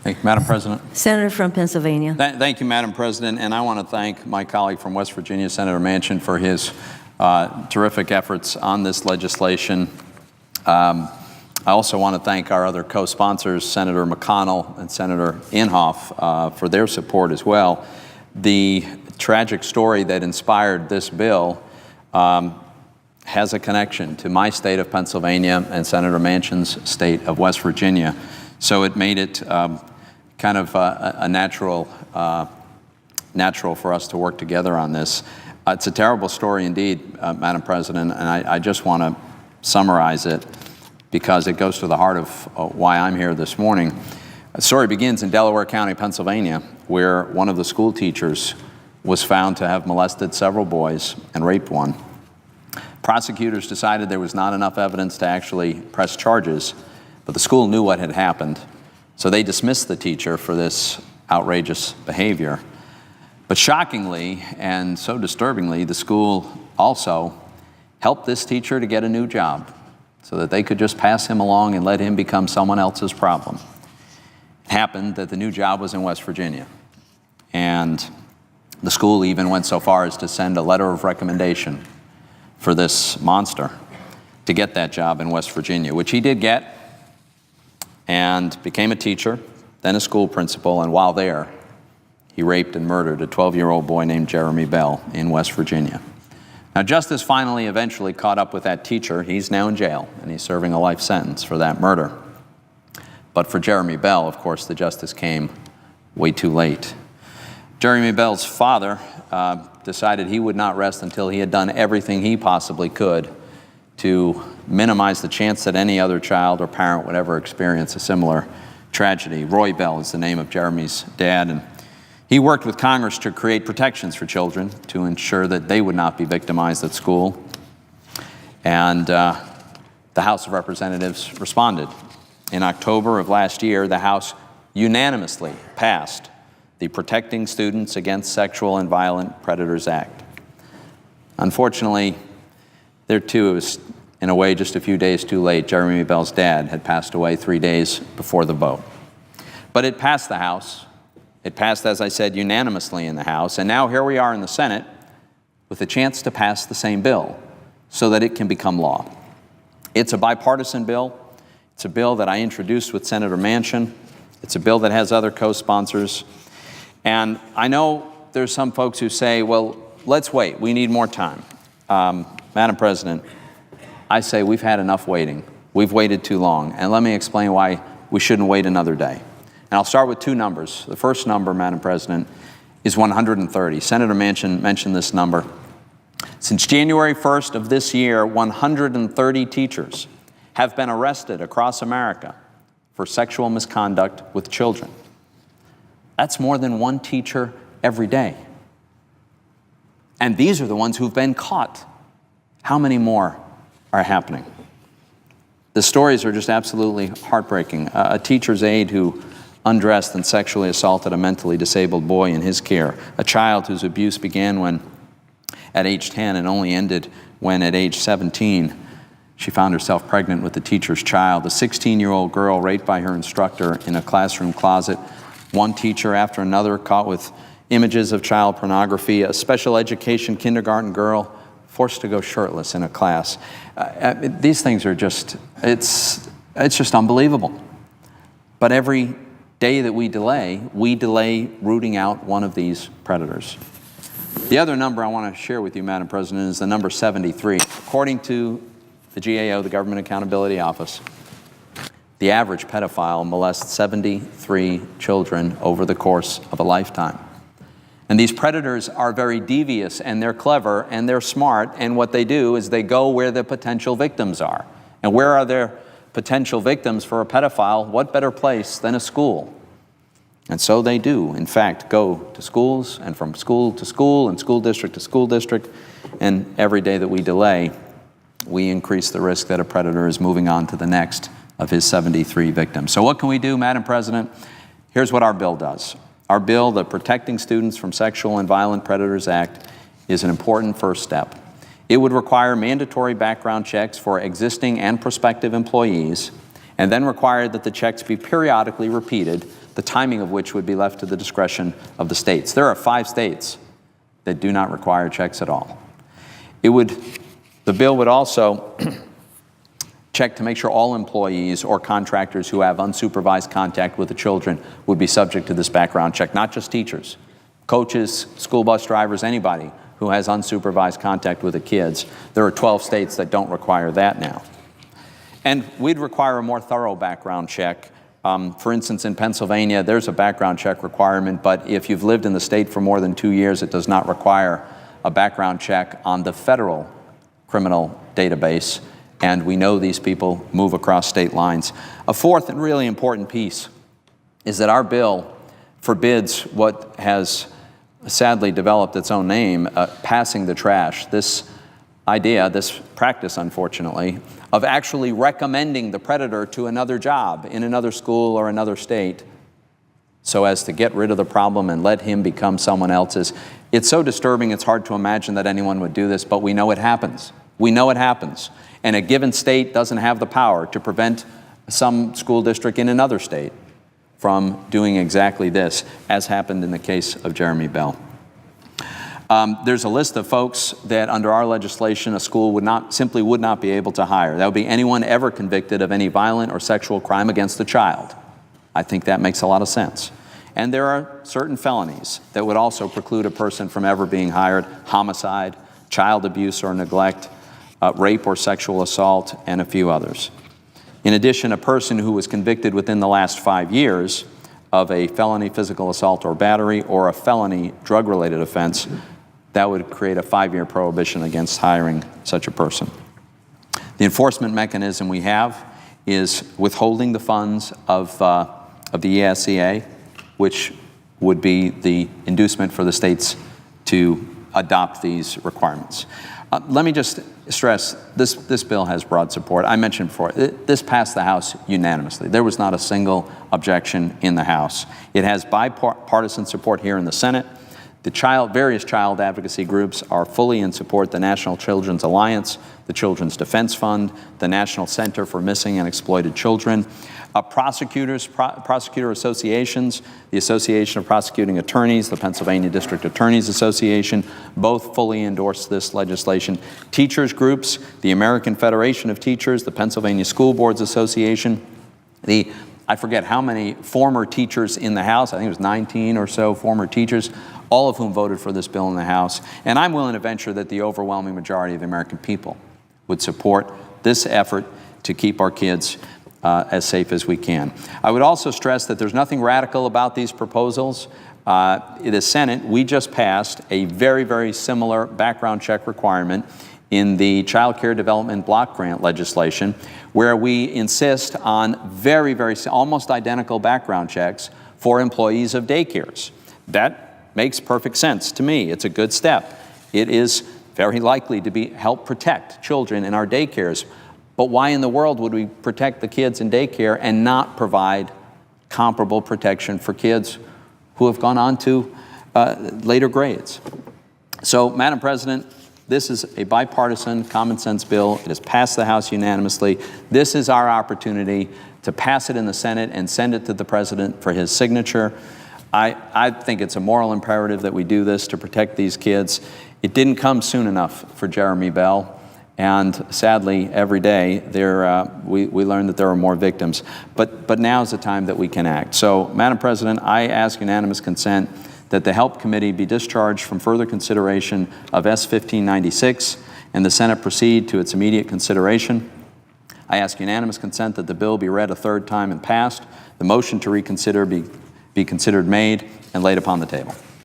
Thank you, Madam President. Senator from Pennsylvania. Thank you, Madam President, and I want to thank my colleague from West Virginia, Senator Manchin, for his terrific efforts on this legislation. I also want to thank our other co-sponsors, Senator McConnell and Senator Inhofe, for their support as well. The tragic story that inspired this bill has a connection to my state of Pennsylvania and Senator Manchin's state of West Virginia. So it made it kind of a natural for us to work together on this. It's a terrible story indeed, Madam President, and I just want to summarize it because it goes to the heart of why I'm here this morning. The story begins in Delaware County, Pennsylvania, where one of the school teachers was found to have molested several boys and raped one. Prosecutors decided there was not enough evidence to actually press charges, but the school knew what had happened, so they dismissed the teacher for this outrageous behavior. But shockingly and so disturbingly, the school also helped this teacher to get a new job so that they could just pass him along and let him become someone else's problem. It happened that the new job was in West Virginia, and the school even went so far as to send a letter of recommendation for this monster to get that job in West Virginia, which he did get, and became a teacher, then a school principal, and while there, he raped and murdered a 12-year-old boy named Jeremy Bell in West Virginia. Now, justice finally eventually caught up with that teacher. He's now in jail, and he's serving a life sentence for that murder. But for Jeremy Bell, of course, the justice came way too late. Jeremy Bell's father decided he would not rest until he had done everything he possibly could to minimize the chance that any other child or parent would ever experience a similar tragedy. Roy Bell is the name of Jeremy's dad, and he worked with Congress to create protections for children to ensure that they would not be victimized at school. And the House of Representatives responded. In October of last year, the House unanimously passed the Protecting Students Against Sexual and Violent Predators Act. Unfortunately, there too, it was in a way just a few days too late. Jeremy Bell's dad had passed away 3 days before the vote. But it passed the House. It passed, as I said, unanimously in the House, and now here we are in the Senate with a chance to pass the same bill so that it can become law. It's a bipartisan bill. It's a bill that I introduced with Senator Manchin. It's a bill that has other co-sponsors. And I know there's some folks who say, well, let's wait. We need more time. Madam President, I say we've had enough waiting. We've waited too long. And let me explain why we shouldn't wait another day. And I'll start with two numbers. The first number, Madam President, is 130. Senator Manchin mentioned this number. Since January 1st of this year, 130 teachers have been arrested across America for sexual misconduct with children. That's more than one teacher every day. And these are the ones who've been caught. How many more are happening? The stories are just absolutely heartbreaking. A teacher's aide who undressed and sexually assaulted a mentally disabled boy in his care. A child whose abuse began at age 10 and only ended when at age 17 she found herself pregnant with the teacher's child. A 16-year-old girl raped by her instructor in a classroom closet. One teacher after another caught with images of child pornography. A special education kindergarten girl forced to go shirtless in a class. These things are just, it's just unbelievable. But every day that we delay rooting out one of these predators. The other number I want to share with you, Madam President, is the number 73. According to the GAO, the Government Accountability Office, the average pedophile molests 73 children over the course of a lifetime. And these predators are very devious, and they're clever, and they're smart, and what they do is they go where the potential victims are. And where are there potential victims for a pedophile? What better place than a school? And so they do, in fact, go to schools, and from school to school, and school district to school district, and every day that we delay, we increase the risk that a predator is moving on to the next of his 73 victims. So what can we do, Madam President? Here's what our bill does. Our bill, the Protecting Students from Sexual and Violent Predators Act, is an important first step. It would require mandatory background checks for existing and prospective employees, and then require that the checks be periodically repeated the timing of which would be left to the discretion of the states. There are 5 states that do not require checks at all. The bill would also check to make sure all employees or contractors who have unsupervised contact with the children would be subject to this background check, not just teachers, coaches, school bus drivers, anybody who has unsupervised contact with the kids. There are 12 states that don't require that now. And we'd require a more thorough background check. For instance, in Pennsylvania, there's a background check requirement, but if you've lived in the state for more than 2 years, it does not require a background check on the federal criminal database. And we know these people move across state lines. A fourth and really important piece is that our bill forbids what has sadly developed its own name, passing the trash. This idea, this practice, unfortunately, of actually recommending the predator to another job in another school or another state so as to get rid of the problem and let him become someone else's. It's so disturbing, it's hard to imagine that anyone would do this, but we know it happens. We know it happens. And a given state doesn't have the power to prevent some school district in another state from doing exactly this, as happened in the case of Jeremy Bell. There's a list of folks that under our legislation a school would not be able to hire. That would be anyone ever convicted of any violent or sexual crime against a child. I think that makes a lot of sense. And there are certain felonies that would also preclude a person from ever being hired: homicide, child abuse or neglect, rape or sexual assault, and a few others. In addition, a person who was convicted within the last 5 years of a felony physical assault or battery or a felony drug-related offense, that would create a 5-year prohibition against hiring such a person. The enforcement mechanism we have is withholding the funds of the ESEA, which would be the inducement for the states to adopt these requirements. Let me just stress, this bill has broad support. I mentioned before, this passed the House unanimously. There was not a single objection in the House. It has bipartisan support here in the Senate. Various child advocacy groups are fully in support: the National Children's Alliance, the Children's Defense Fund, the National Center for Missing and Exploited Children, prosecutor associations, the Association of Prosecuting Attorneys, the Pennsylvania District Attorneys Association, both fully endorse this legislation. Teachers groups, the American Federation of Teachers, the Pennsylvania School Boards Association, I forget how many former teachers in the House, I think it was 19 or so former teachers, all of whom voted for this bill in the House. And I'm willing to venture that the overwhelming majority of the American people would support this effort to keep our kids as safe as we can. I would also stress that there's nothing radical about these proposals. In the Senate, we just passed a very, very similar background check requirement in the Child Care Development Block Grant legislation, where we insist on very, very almost identical background checks for employees of daycares. That makes perfect sense to me. It's a good step. It is very likely to help protect children in our daycares. But why in the world would we protect the kids in daycare and not provide comparable protection for kids who have gone on to later grades? So, Madam President, this is a bipartisan, common sense bill. It has passed the House unanimously. This is our opportunity to pass it in the Senate and send it to the President for his signature. I think it's a moral imperative that we do this to protect these kids. It didn't come soon enough for Jeremy Bell. And sadly, every day we learn that there are more victims. But now is the time that we can act. So, Madam President, I ask unanimous consent that the Help Committee be discharged from further consideration of S. 1596 and the Senate proceed to its immediate consideration. I ask unanimous consent that the bill be read a third time and passed. The motion to reconsider be considered made and laid upon the table.